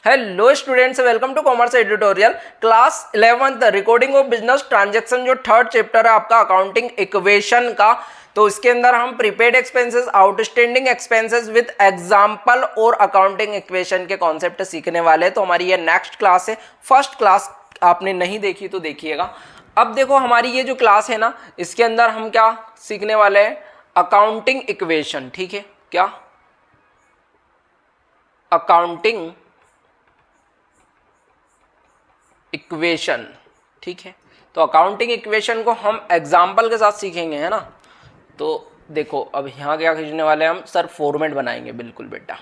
Hello students, welcome to commerce editorial class 11th recording of business transaction. जो third chapter है आपका accounting equation का, तो इसके अंदर हम prepaid expenses, outstanding expenses with example और अकाउंटिंग इक्वेशन के कॉन्सेप्ट सीखने वाले हैं। तो हमारी ये नेक्स्ट क्लास है। फर्स्ट क्लास आपने नहीं देखी तो देखिएगा। अब देखो हमारी ये जो क्लास है ना, इसके अंदर हम क्या सीखने वाले हैं? Accounting equation. ठीक है, क्या अकाउंटिंग इक्वेशन। ठीक है, तो अकाउंटिंग इक्वेशन को हम एग्जाम्पल के साथ सीखेंगे, है ना। तो देखो अब यहाँ क्या खींचने वाले हैं हम? सर फॉर्मेट बनाएंगे, बिल्कुल बेटा।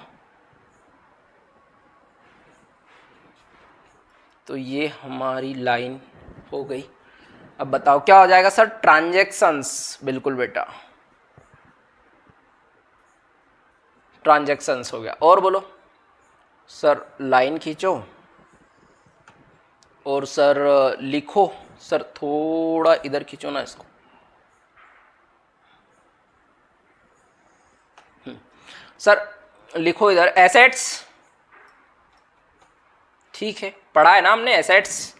तो ये हमारी लाइन हो गई। अब बताओ क्या हो जाएगा सर? ट्रांजैक्शंस। बिल्कुल बेटा, ट्रांजैक्शंस हो गया। और बोलो सर लाइन खींचो और सर लिखो। सर थोड़ा इधर खींचो ना इसको। सर लिखो इधर एसेट्स। ठीक है, पढ़ा है ना हमने। एसेट्स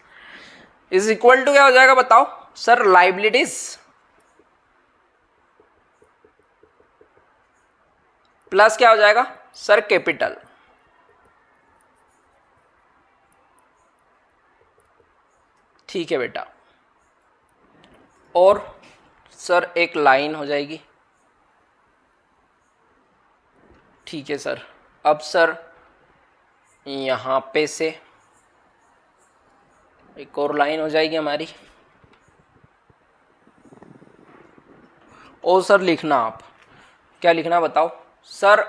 इज इक्वल टू क्या हो जाएगा बताओ सर? लाइबिलिटीज प्लस क्या हो जाएगा सर? कैपिटल। ठीक है बेटा। और सर एक लाइन हो जाएगी। ठीक है सर। अब सर यहाँ पे से एक और लाइन हो जाएगी हमारी। और सर लिखना, आप क्या लिखना बताओ सर?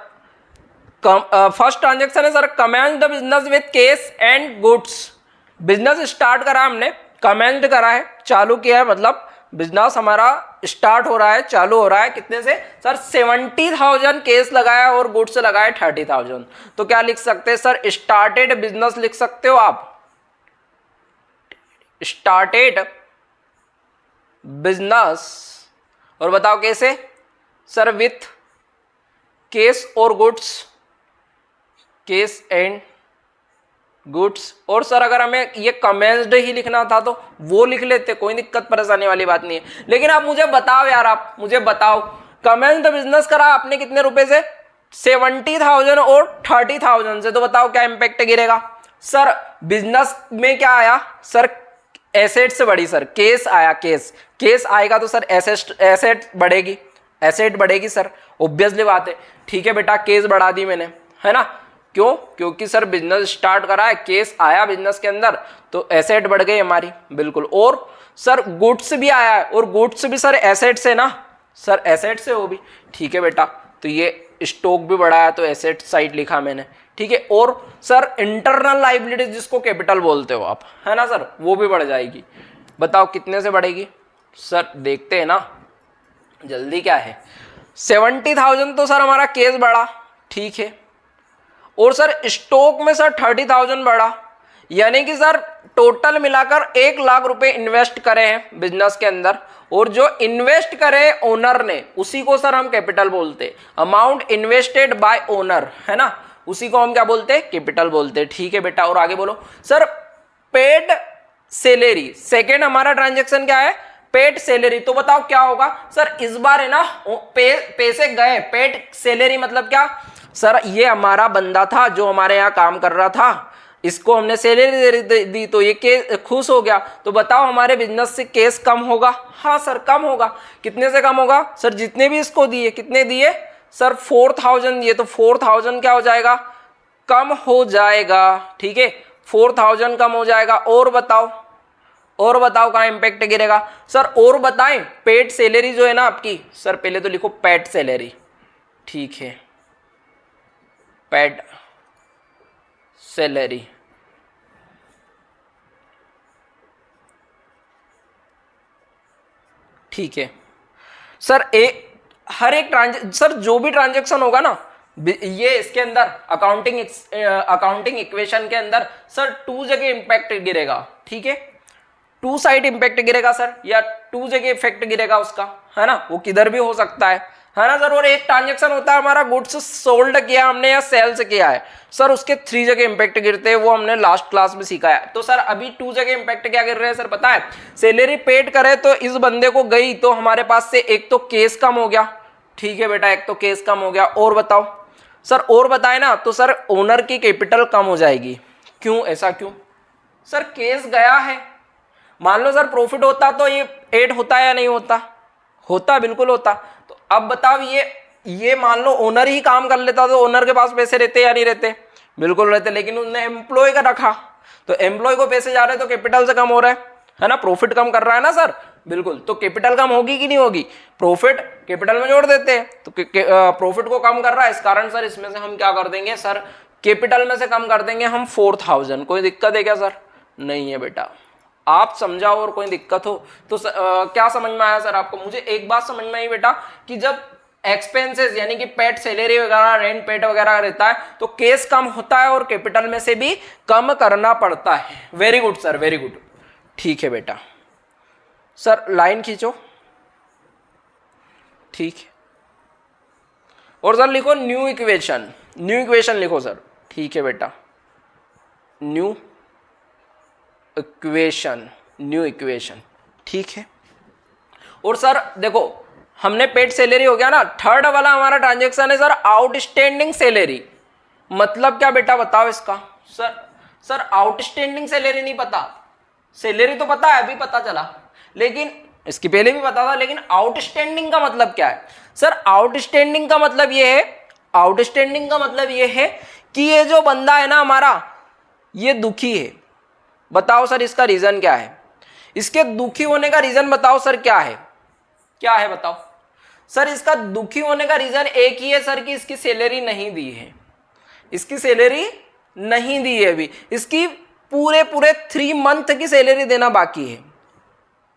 फर्स्ट ट्रांजेक्शन है sir, commence the business with cash and goods. Business start करा हमने, कमेंस्ड करा है, चालू किया है, मतलब बिजनेस हमारा स्टार्ट हो रहा है, चालू हो रहा है। कितने से सर? 70,000 केस लगाया और गुड्स लगाए 30,000। तो क्या लिख सकते हैं सर? स्टार्टेड बिजनेस लिख सकते हो आप। Started business. और बताओ कैसे सर? विथ केस और गुड्स, केस एंड गुड्स। और सर अगर हमें ये कमेंस्ड ही लिखना था तो वो लिख लेते, कोई दिक्कत परेशानी वाली बात नहीं है। लेकिन आप मुझे बताओ यार, आप मुझे बताओ, कमेंस्ड बिजनेस करा आपने कितने रुपए से? 70,000 और 30,000 से। तो बताओ क्या इंपैक्ट गिरेगा सर? बिजनेस में क्या आया सर? एसेट से बढ़ी सर, केस आया। केस आएगा तो सर एसेट बढ़ेगी, एसेट बढ़ेगी सर, ऑब्वियसली बात है। ठीक है बेटा, केस बढ़ा दी मैंने, है ना। क्यों? क्योंकि सर बिजनेस स्टार्ट करा है, केस आया बिजनेस के अंदर, तो एसेट बढ़ गई हमारी, बिल्कुल। और सर गुड्स भी आया है, और गुड्स भी सर एसेट से ना सर, एसेट से वो भी। ठीक है बेटा, तो ये स्टॉक भी बढ़ाया तो एसेट साइड लिखा मैंने। ठीक है। और सर इंटरनल लाइबिलिटीज जिसको कैपिटल बोलते हो आप, है ना सर, वो भी बढ़ जाएगी। बताओ कितने से बढ़ेगी सर? देखते हैं ना, जल्दी क्या है। 70,000 तो सर हमारा केस बढ़ा, ठीक है। और सर स्टॉक में सर 30,000 बढ़ा, यानी कि सर टोटल मिलाकर 1 लाख रुपए इन्वेस्ट करे हैं बिजनेस के अंदर। और जो इन्वेस्ट करे ओनर ने, उसी को सर हम कैपिटल बोलते। अमाउंट इन्वेस्टेड बाय ओनर, है ना, उसी को हम क्या बोलते हैं? कैपिटल बोलते हैं। ठीक है बेटा। और आगे बोलो सर पेड सैलरी। सेकेंड हमारा ट्रांजेक्शन क्या है? Paid salary. तो बताओ क्या होगा सर? इस बार है ना पैसे गए। पेड सैलरी मतलब क्या सर? ये हमारा बंदा था जो हमारे यहाँ काम कर रहा था, इसको हमने सैलरी दी तो ये खुश हो गया। तो बताओ हमारे बिजनेस से केस कम होगा? हाँ सर कम होगा। कितने से कम होगा सर? जितने भी इसको दिए, कितने दिए सर? 4,000 दिए, तो 4,000 क्या हो जाएगा? कम हो जाएगा। ठीक है, 4,000 कम हो जाएगा। और बताओ, और बताओ कहाँ इंपैक्ट गिरेगा सर? और बताएं, पेड सैलरी जो है ना आपकी, सर पहले तो लिखो पेड सैलरी। ठीक है, पेड सैलरी। ठीक है सर। हर एक सर जो भी ट्रांजेक्शन होगा ना, ये इसके अंदर अकाउंटिंग इक्वेशन के अंदर सर 2 जगह इंपैक्ट गिरेगा। ठीक है, 2 साइड इंपैक्ट गिरेगा सर, या 2 जगह इफेक्ट गिरेगा उसका, है ना। वो किधर भी हो सकता है है ना सर। और एक ट्रांजेक्शन होता है हमारा गुड्स सोल्ड किया हमने या सेल्स किया है सर, उसके 3 जगह इंपैक्ट गिरते हैं, वो हमने लास्ट क्लास में सीखा है। तो सर अभी 2 जगह इंपैक्ट क्या गिर रहे हैं सर पता है, सैलरी पेड करे तो इस बंदे को गई तो हमारे पास से एक तो केस कम हो गया, ठीक है बेटा, एक तो केस कम हो गया। और बताओ सर, और बताए ना तो सर ओनर की कैपिटल कम हो जाएगी। क्यों, ऐसा क्यों सर, केस गया है। मान लो सर प्रॉफिट होता तो ये ऐड होता या नहीं होता, होता, बिल्कुल होता। तो अब बताओ ये मान लो ओनर ही काम कर लेता तो ओनर के पास पैसे रहते या नहीं रहते, बिल्कुल रहते। लेकिन उसने एम्प्लॉय का रखा तो एम्प्लॉय को पैसे जा रहे तो कैपिटल से कम हो रहा है ना, प्रॉफिट कम कर रहा है ना सर, बिल्कुल। तो कैपिटल कम होगी कि नहीं होगी, प्रॉफिट कैपिटल में जोड़ देते हैं तो प्रॉफिट को कम कर रहा है, इस कारण सर इसमें से हम क्या कर देंगे सर, कैपिटल में से कम कर देंगे हम 4000। कोई दिक्कत है क्या सर, नहीं है बेटा। आप समझाओ और कोई दिक्कत हो तो क्या समझ में आया सर आपको। मुझे एक बात समझ में आई बेटा कि जब एक्सपेंसेस यानी कि पेट सैलरी वगैरह रेंट पेट वगैरह रहता है तो केस कम होता है और कैपिटल में से भी कम करना पड़ता है। Very good sir, very good, ठीक है बेटा। सर लाइन खींचो, ठीक है। और सर लिखो न्यू इक्वेशन, न्यू इक्वेशन लिखो सर, ठीक है बेटा, न्यू इक्वेशन, न्यू इक्वेशन, ठीक है। और सर देखो हमने पेड सैलरी हो गया ना, थर्ड वाला हमारा ट्रांजेक्शन है सर आउटस्टैंडिंग सैलरी। मतलब क्या बेटा बताओ इसका। सर आउटस्टैंडिंग सैलरी नहीं पता, सैलरी तो पता है, अभी पता चला, लेकिन इसकी पहले भी पता था, लेकिन आउटस्टैंडिंग का मतलब क्या है सर। आउटस्टैंडिंग का मतलब ये है, आउटस्टैंडिंग का मतलब ये है कि ये जो बंदा है ना हमारा, ये दुखी है। बताओ सर इसका रीजन क्या है, इसके दुखी होने का रीजन बताओ सर क्या है, क्या है बताओ सर। इसका दुखी होने का रीजन एक ही है सर कि इसकी सैलरी नहीं दी है, इसकी सैलरी नहीं दी है अभी, इसकी पूरे 3 मंथ की सैलरी देना बाकी है।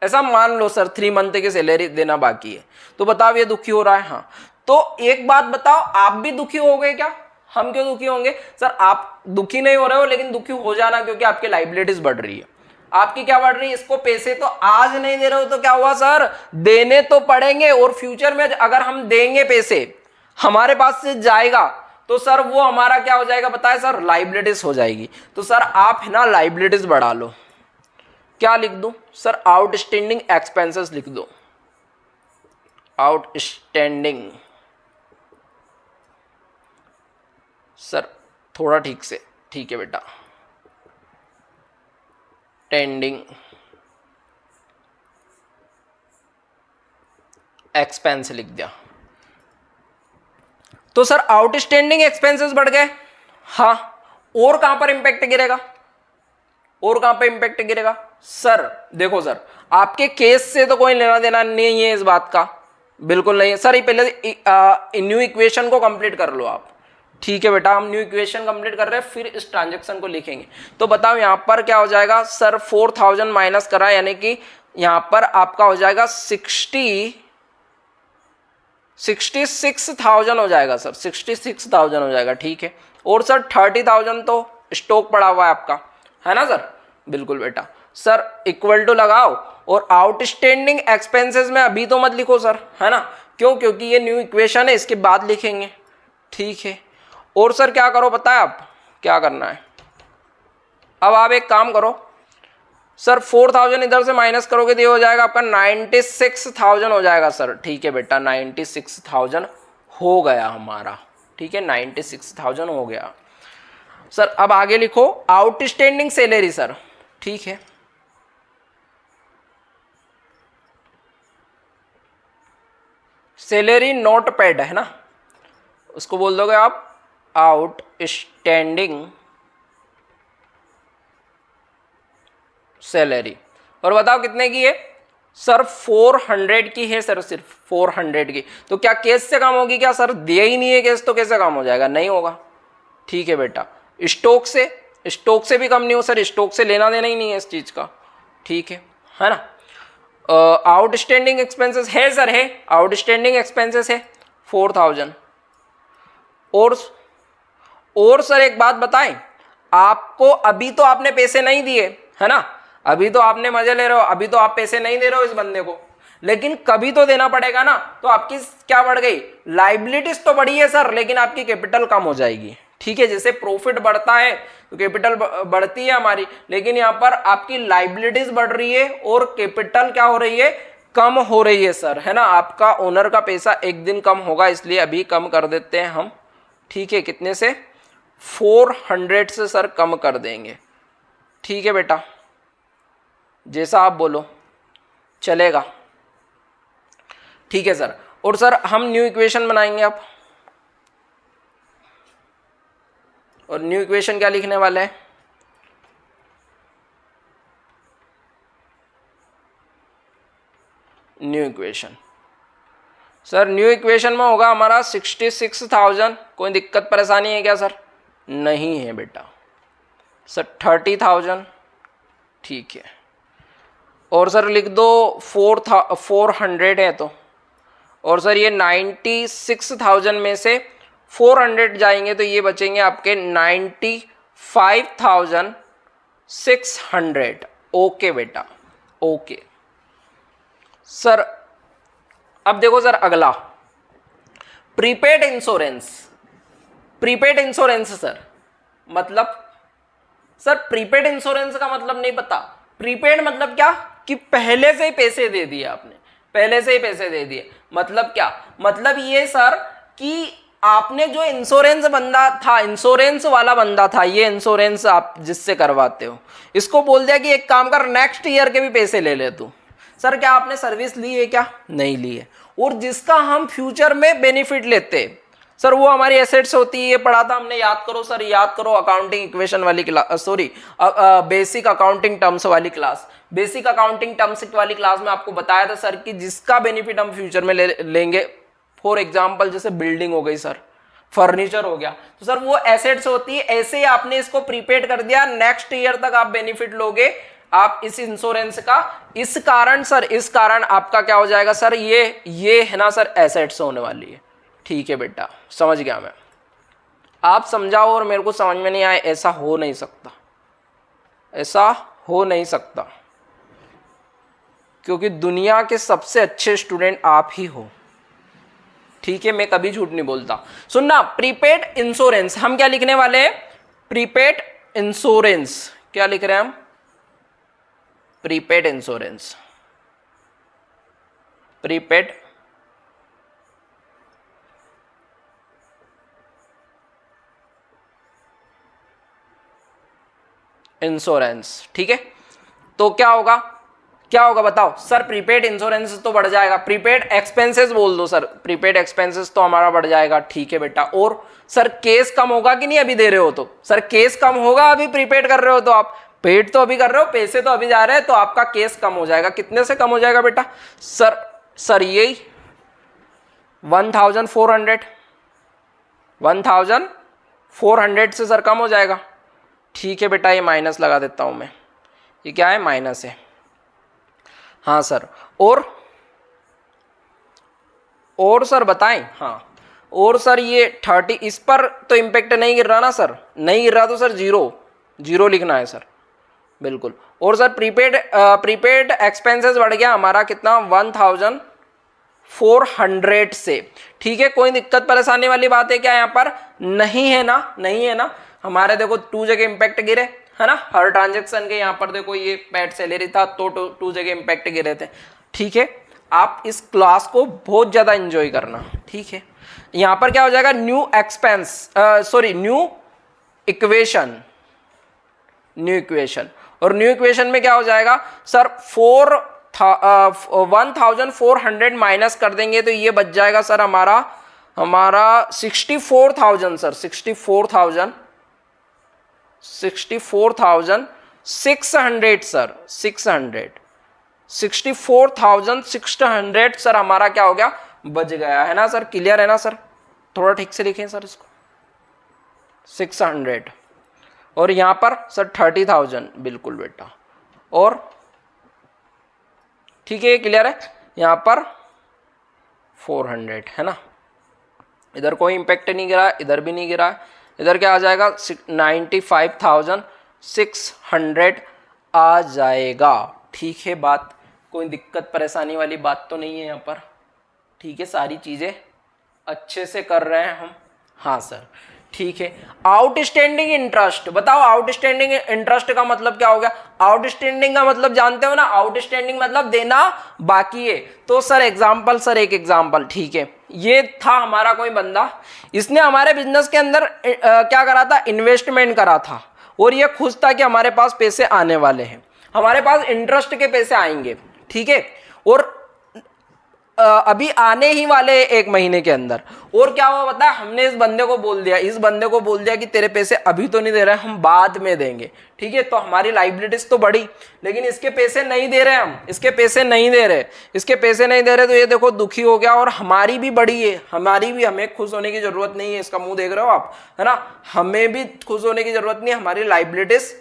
ऐसा मान लो सर 3 मंथ की सैलरी देना बाकी है, तो बताओ ये दुखी हो रहा है। हाँ तो एक बात बताओ, आप भी दुखी हो गए क्या। हम क्यों दुखी होंगे सर, आप दुखी नहीं हो रहे हो लेकिन दुखी हो जाना, क्योंकि आपकी लाइबिलिटीज बढ़ रही है। आपकी क्या बढ़ रही है, इसको पैसे तो आज नहीं दे रहे हो तो क्या हुआ सर, देने तो पड़ेंगे। और फ्यूचर में अगर हम देंगे पैसे, हमारे पास से जाएगा तो सर वो हमारा क्या हो जाएगा बताए सर, लाइबिलिटीज हो जाएगी। तो सर आप है ना लाइबिलिटीज बढ़ा लो। क्या लिख दूं सर, आउटस्टैंडिंग एक्सपेंसेस लिख दो, आउटस्टैंडिंग। सर थोड़ा ठीक से, ठीक है बेटा, टेंडिंग एक्सपेंस लिख दिया। तो सर आउटस्टैंडिंग एक्सपेंसेस बढ़ गए। हाँ, और कहां पर इंपैक्ट गिरेगा, और कहां पर इंपैक्ट गिरेगा सर। देखो सर आपके केस से तो कोई लेना देना नहीं है इस बात का, बिल्कुल नहीं है सर। ये पहले न्यू इक्वेशन को कंप्लीट कर लो आप, ठीक है बेटा। हम न्यू इक्वेशन कंप्लीट कर रहे हैं, फिर इस ट्रांजेक्शन को लिखेंगे। तो बताओ यहां पर क्या हो जाएगा सर, 4000 माइनस करा, यानी कि यहां पर आपका हो जाएगा 66,000 हो जाएगा सर, 66,000 हो जाएगा, ठीक है। और सर 30,000 तो स्टॉक पड़ा हुआ है आपका, है ना सर, बिल्कुल बेटा। सर इक्वल टू लगाओ, और आउटस्टैंडिंग एक्सपेंसेस में अभी तो मत लिखो सर, है ना, क्यों, क्योंकि ये न्यू इक्वेशन है, इसके बाद लिखेंगे, ठीक है। और सर क्या करो पता है आप क्या करना है, अब आप एक काम करो सर, 4000 इधर से माइनस करोगे तो ये हो जाएगा आपका 96,000 हो जाएगा सर, ठीक है बेटा। 96,000 हो गया हमारा, ठीक है, 96,000 हो गया सर। अब आगे लिखो आउटस्टैंडिंग सैलरी सर, ठीक है। सैलरी नॉट पेड है ना, उसको बोल दोगे आप आउटस्टैंडिंग सैलरी। और बताओ कितने की है सर, 400 की है सर, सिर्फ 400 की। तो क्या केस से कम होगी क्या सर, दिया ही नहीं है केस तो कैसे कम हो जाएगा, नहीं होगा, ठीक है बेटा। स्टॉक से भी कम नहीं हो सर, स्टॉक से लेना देना ही नहीं है इस चीज का, ठीक है ना। आउटस्टैंडिंग एक्सपेंसेस है सर, है आउटस्टैंडिंग एक्सपेंसेस है 4000। और सर एक बात बताएं आपको, अभी तो आपने पैसे नहीं दिए, है ना, अभी तो आपने मजे ले रहे हो, अभी तो आप पैसे नहीं दे रहे हो इस बंदे को, लेकिन कभी तो देना पड़ेगा ना। तो आपकी क्या बढ़ गई, लाइबिलिटीज तो बढ़ी है सर, लेकिन आपकी कैपिटल कम हो जाएगी। ठीक है, जैसे प्रॉफिट बढ़ता है तो कैपिटल बढ़ती है हमारी, लेकिन यहां पर आपकी लाइबिलिटीज बढ़ रही है और कैपिटल क्या हो रही है, कम हो रही है सर, है ना। आपका ओनर का पैसा एक दिन कम होगा, इसलिए अभी कम कर देते हैं हम। ठीक है, कितने से, 400 से सर कम कर देंगे। ठीक है बेटा, जैसा आप बोलो चलेगा। ठीक है सर, और सर हम न्यू इक्वेशन बनाएंगे अब, और न्यू इक्वेशन क्या लिखने वाले हैं, new equation sir, new equation में होगा हमारा 66,000। कोई दिक्कत परेशानी है क्या सर, नहीं है बेटा। सर 30,000, ठीक है, और सर लिख दो 400 है तो, और सर ये 96,000 में से 400 जाएंगे तो ये बचेंगे आपके 95,600। ओके बेटा, ओके सर। अब देखो सर अगला, prepaid insurance. Prepaid insurance sir मतलब, सर प्रीपेड इंश्योरेंस का मतलब नहीं पता। प्रीपेड मतलब क्या, कि पहले से ही पैसे दे दिए आपने, पहले से ही पैसे दे दिए। मतलब क्या, मतलब ये सर कि आपने जो इंश्योरेंस बंदा था, इंश्योरेंस वाला बंदा था, ये इंश्योरेंस आप जिससे करवाते हो, इसको बोल दिया कि एक काम कर, नेक्स्ट ईयर के भी पैसे ले ले तू। सर क्या आपने सर्विस ली है क्या, नहीं ली है, और जिसका हम फ्यूचर में बेनिफिट लेते हैं सर वो हमारी एसेट्स होती है। ये पढ़ा था हमने, याद करो सर, याद करो, अकाउंटिंग इक्वेशन वाली class, sorry basic accounting terms वाली क्लास, बेसिक अकाउंटिंग टर्म्स वाली क्लास में आपको बताया था सर कि जिसका बेनिफिट हम फ्यूचर में लेंगे, फॉर एग्जाम्पल जैसे बिल्डिंग हो गई सर, फर्नीचर हो गया, तो सर वो एसेट्स होती है। ऐसे ही आपने इसको प्रीपेड कर दिया, नेक्स्ट ईयर तक आप बेनिफिट लोगे आप इस इंश्योरेंस का। इस कारण सर, इस कारण आपका क्या हो जाएगा सर, ये है ना सर, एसेट्स होने वाली है। ठीक है बेटा, समझ गया मैं। आप समझाओ और मेरे को समझ में नहीं आए, ऐसा हो नहीं सकता, ऐसा हो नहीं सकता, क्योंकि दुनिया के सबसे अच्छे स्टूडेंट आप ही हो। ठीक है, मैं कभी झूठ नहीं बोलता। सुनना, प्रीपेड इंश्योरेंस हम क्या लिखने वाले हैं, प्रीपेड इंश्योरेंस, क्या लिख रहे हैं हम, प्रीपेड इंश्योरेंस, प्रीपेड इंश्योरेंस। ठीक है, तो क्या होगा, क्या होगा बताओ सर, प्रीपेड इंश्योरेंस तो बढ़ जाएगा, प्रीपेड एक्सपेंसेस बोल दो सर, प्रीपेड एक्सपेंसेस तो हमारा बढ़ जाएगा। ठीक है बेटा, और सर केस कम होगा कि नहीं, अभी दे रहे हो तो सर केस कम होगा, अभी प्रीपेड कर रहे हो तो आप, पेड तो अभी कर रहे हो, पैसे तो अभी जा रहे हैं, तो आपका केस कम हो जाएगा। कितने से कम हो जाएगा बेटा, सर यही 1,400 से सर कम हो जाएगा। ठीक है बेटा, ये माइनस लगा देता हूं मैं, ये क्या है, माइनस है। हाँ सर, और सर बताएं, हाँ, और सर ये 30, इस पर तो इम्पैक्ट नहीं गिर रहा ना सर, नहीं गिर रहा तो सर जीरो लिखना है सर, बिल्कुल। और सर प्रीपेड एक्सपेंसेस बढ़ गया हमारा कितना, 1,400 से। ठीक है, कोई दिक्कत परेशानी वाली बात है क्या यहाँ पर, नहीं है ना, नहीं है ना। हमारे देखो 2 जगह इंपैक्ट गिरे, है ना, हर ट्रांजेक्शन के। यहाँ पर देखो ये पेड सैलरी था तो 2 जगह इंपैक्ट गिरे थे। ठीक है, आप इस क्लास को बहुत ज्यादा एंजॉय करना। ठीक है, यहाँ पर क्या हो जाएगा, न्यू इक्वेशन, न्यू इक्वेशन, और न्यू इक्वेशन में क्या हो जाएगा सर, 1,400 माइनस कर देंगे तो ये बच जाएगा सर हमारा 64,000 सर, 64,600 सर, 64,600 सर हमारा क्या हो गया, बच गया, है ना सर। क्लियर है ना सर, थोड़ा ठीक से लिखें सर इसको, 600, और यहां पर सर 30,000, बिल्कुल बेटा, और ठीक है, क्लियर है। यहां पर 400, है ना, इधर कोई इंपैक्ट नहीं गिरा, इधर भी नहीं गिरा, इधर क्या आ जाएगा, 95,600 आ जाएगा। ठीक है, बात कोई दिक्कत परेशानी वाली बात तो नहीं है यहाँ पर, ठीक है, सारी चीजें अच्छे से कर रहे हैं हम। हाँ सर ठीक है। आउटस्टैंडिंग इंटरेस्ट, बताओ आउटस्टैंडिंग इंटरेस्ट का मतलब क्या हो गया? आउटस्टैंडिंग का मतलब जानते हो ना, आउटस्टैंडिंग मतलब देना बाकी है। तो सर एग्जांपल, सर एक एग्जांपल, ठीक है, ये था हमारा कोई बंदा, इसने हमारे बिजनेस के अंदर क्या करा था, इन्वेस्टमेंट करा था, और ये खुश था कि हमारे पास पैसे आने वाले हैं, हमारे पास इंटरेस्ट के पैसे आएंगे, ठीक है, और अभी आने ही वाले 1 महीने के अंदर। और क्या हुआ पता है, हमने इस बंदे को बोल दिया कि तेरे पैसे अभी तो नहीं दे रहे, हम बाद में देंगे, ठीक है। तो हमारी लाइबिलिटीज तो बढ़ी, लेकिन इसके पैसे नहीं दे रहे, हम इसके पैसे नहीं दे रहे, तो ये देखो दुखी हो गया, और हमारी भी बढ़ी है, हमें खुश होने की जरूरत नहीं है, इसका मुंह देख रहे हो आप, है ना, हमें भी खुश होने की जरूरत नहीं है, हमारी लाइबिलिटीज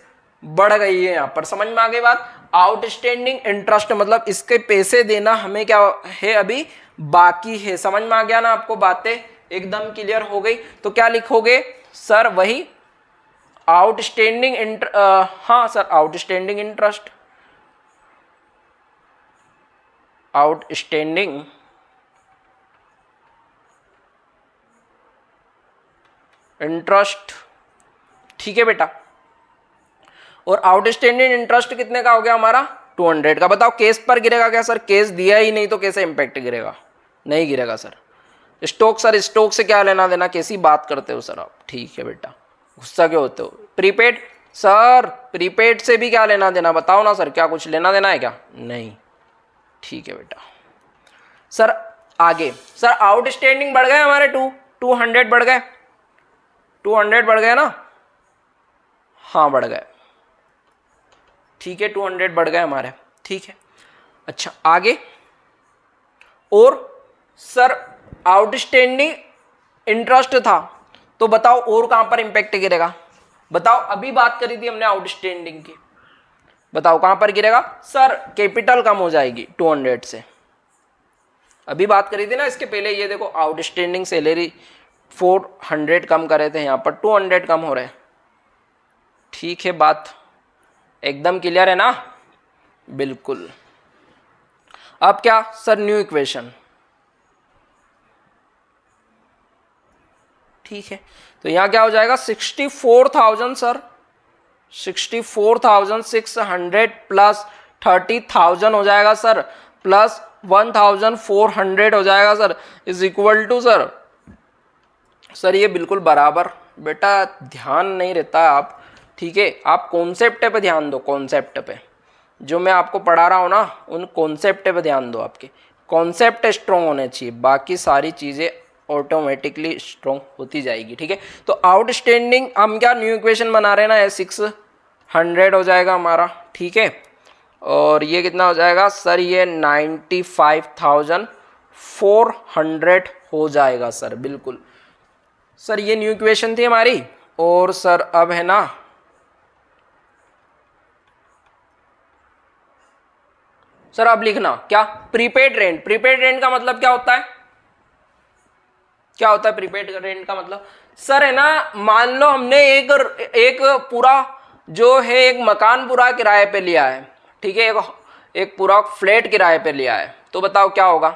बढ़ गई है। यहाँ पर समझ में आ गई बात। आउटस्टैंडिंग इंटरेस्ट मतलब इसके पैसे देना हमें क्या है, अभी बाकी है। समझ में आ गया ना आपको, बातें एकदम क्लियर हो गई। तो क्या लिखोगे सर, वही आउटस्टैंडिंग हाँ sir, outstanding interest, outstanding interest, ठीक है बेटा। और आउटस्टैंडिंग इंटरेस्ट कितने का हो गया हमारा, 200 का। बताओ केस पर गिरेगा क्या सर? केस दिया ही नहीं तो कैसे इंपैक्ट गिरेगा? नहीं गिरेगा सर। स्टॉक, सर स्टॉक से क्या लेना देना, कैसी बात करते हो सर आप? ठीक है बेटा, गुस्सा क्यों होते हो? प्रीपेड, सर प्रीपेड से भी क्या लेना देना, बताओ ना सर, क्या कुछ लेना देना है क्या? नहीं, ठीक है बेटा। सर आगे, सर आउटस्टैंडिंग बढ़ गए हमारे 200 बढ़ गए, 200 बढ़ गए ना? हाँ बढ़ गए, ठीक है, 200 बढ़ गए हमारे, ठीक है। अच्छा आगे, और सर आउटस्टैंडिंग इंटरेस्ट था, तो बताओ और कहां पर इंपैक्ट गिरेगा? बताओ, अभी बात करी थी हमने आउटस्टैंडिंग की, बताओ कहां पर गिरेगा? सर कैपिटल कम हो जाएगी 200 से, अभी बात करी थी ना इसके पहले। ये देखो आउटस्टैंडिंग सैलरी 400 कम करे थे, यहां पर 200 कम हो रहे, ठीक है, बात एकदम क्लियर है ना? बिल्कुल। अब क्या सर, न्यू इक्वेशन, ठीक है। तो यहां क्या हो जाएगा, 64,000 सर, 64,600 प्लस 30,000 हो जाएगा सर, प्लस 1,400 हो जाएगा sir, is equal to sir ये बिल्कुल बराबर। बेटा ध्यान नहीं रहता आप, ठीक है, आप कॉन्सेप्ट पे ध्यान दो, कॉन्सेप्ट पे जो मैं आपको पढ़ा रहा हूँ ना, उन कॉन्सेप्ट पे ध्यान दो, आपके कॉन्सेप्ट स्ट्रॉन्ग होने चाहिए, बाकी सारी चीज़ें ऑटोमेटिकली स्ट्रॉन्ग होती जाएगी, ठीक है। तो आउटस्टैंडिंग हम क्या न्यू इक्वेशन बना रहे हैं ना, 600 हो जाएगा हमारा, ठीक है, और ये कितना हो जाएगा सर, ये 95,400 हो जाएगा सर, बिल्कुल सर, ये न्यू इक्वेशन थी हमारी। और सर अब है ना, सर अब लिखना क्या, प्रीपेड रेंट। प्रीपेड रेंट का मतलब क्या होता है, क्या होता है प्रीपेड रेंट का मतलब? सर है ना, मान लो हमने एक पूरा जो है, एक मकान पूरा किराए पे लिया है, ठीक है, एक पूरा फ्लैट किराए पे लिया है, तो बताओ क्या होगा,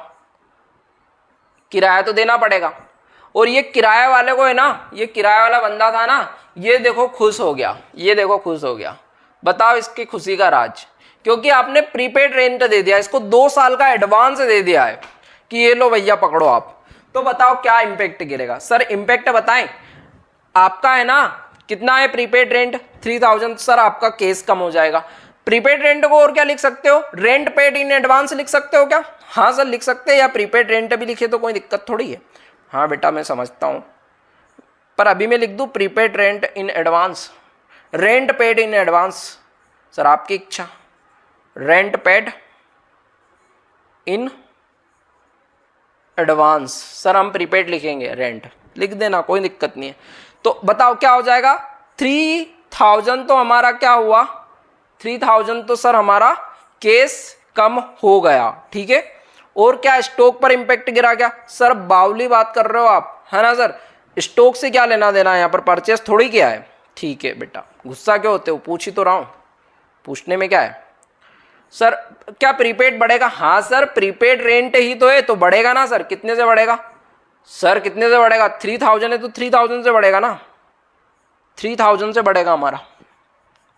किराया तो देना पड़ेगा। और ये किराए वाले को है ना, ये किराया वाला बंदा था ना, ये देखो खुश हो गया, ये देखो खुश हो गया। बताओ इसकी खुशी का राज, क्योंकि आपने प्रीपेड रेंट दे दिया, इसको 2 साल का एडवांस दे दिया है कि ये लो भैया पकड़ो आप। तो बताओ क्या इंपैक्ट गिरेगा सर? इंपैक्ट बताएं, आपका है ना कितना है प्रीपेड रेंट, 3,000, सर आपका केस कम हो जाएगा। प्रीपेड रेंट को और क्या लिख सकते हो, रेंट पेड इन एडवांस लिख सकते हो क्या? हाँ सर लिख सकते हैं, या प्रीपेड रेंट भी लिखे तो कोई दिक्कत थोड़ी है। हाँ बेटा मैं समझता हूँ, पर अभी मैं लिख दूँ prepaid rent in advance, rent paid in advance, sir आपकी इच्छा, rent paid in advance, sir हम प्रीपेड लिखेंगे, रेंट लिख देना, कोई दिक्कत नहीं है। तो बताओ क्या हो जाएगा, 3,000 तो हमारा क्या हुआ, 3,000 तो सर हमारा केस कम हो गया, ठीक है। और क्या स्टॉक पर इंपैक्ट गिरा क्या? सर बावली बात कर रहे हो आप, है ना सर, स्टॉक से क्या लेना देना है, यहाँ पर परचेस थोड़ी किया है, ठीक है बेटा, गुस्सा क्यों होते हो, पूछ ही तो रहा हूँ, पूछने में क्या है। सर क्या प्रीपेड बढ़ेगा? हाँ सर, प्रीपेड रेंट ही तो है, तो बढ़ेगा ना सर। कितने से बढ़ेगा सर? कितने से बढ़ेगा? 3000 है तो 3000 से बढ़ेगा ना, 3000 से बढ़ेगा हमारा।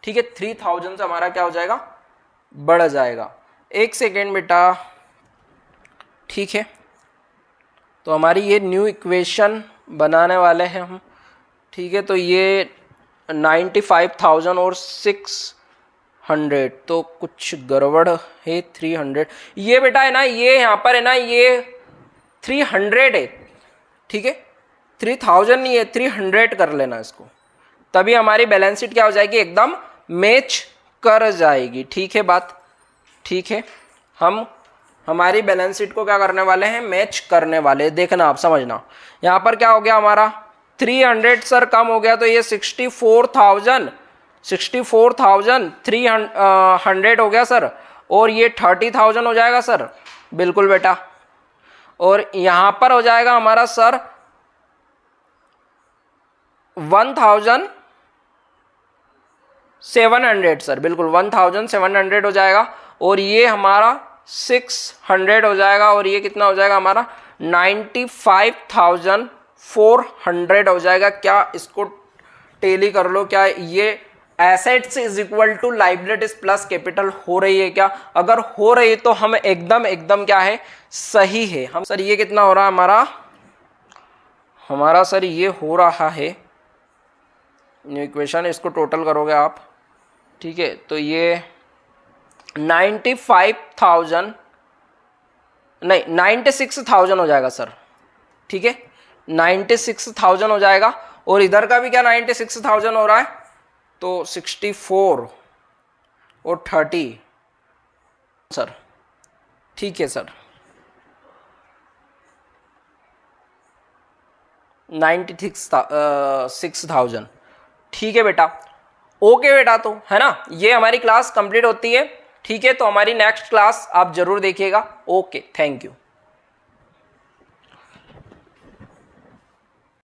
ठीक है, 3000 से हमारा क्या हो जाएगा? बढ़ जाएगा। एक सेकेंड बेटा। ठीक है, तो हमारी ये न्यू इक्वेशन बनाने वाले हैं हम। ठीक है, तो ये 95,000 और 600, तो कुछ गड़बड़ है। 300 ये बेटा है ना, ये यहाँ पर है ना, ये 300 है। ठीक है, 3000 नहीं है, 300 कर लेना इसको, तभी हमारी बैलेंस शीट क्या हो जाएगी? एकदम मैच कर जाएगी। ठीक है बात? ठीक है, हम हमारी बैलेंस शीट को क्या करने वाले हैं? मैच करने वाले। देखना आप, समझना। यहाँ पर क्या हो गया हमारा? 300 सर कम हो गया, तो ये 64,300 हो गया सर, और ये 30,000 हो जाएगा सर। बिल्कुल बेटा। और यहाँ पर हो जाएगा हमारा सर 1700 सर। बिल्कुल 1700 हो जाएगा, और ये हमारा 600 हो जाएगा, और ये कितना हो जाएगा हमारा? 95,400 हो जाएगा। क्या इसको टेली कर लो? क्या ये assets is equal to liabilities plus capital हो रही है क्या? अगर हो रही है तो हम एकदम क्या है? सही है। हम सर ये कितना हो रहा है हमारा सर ये हो रहा है न्यू इक्वेशन, इसको टोटल करोगे आप। ठीक है, तो ये 96,000 नहीं 96,000 हो जाएगा सर। ठीक है, 96,000 हो जाएगा, और इधर का भी क्या 96,000 हो रहा है, तो 64 और 30 सर। ठीक है सर, 96,000। ठीक है बेटा, ओके बेटा, तो है ना, ये हमारी क्लास कंप्लीट होती है। ठीक है, तो हमारी नेक्स्ट क्लास आप जरूर देखिएगा। Okay, thank you.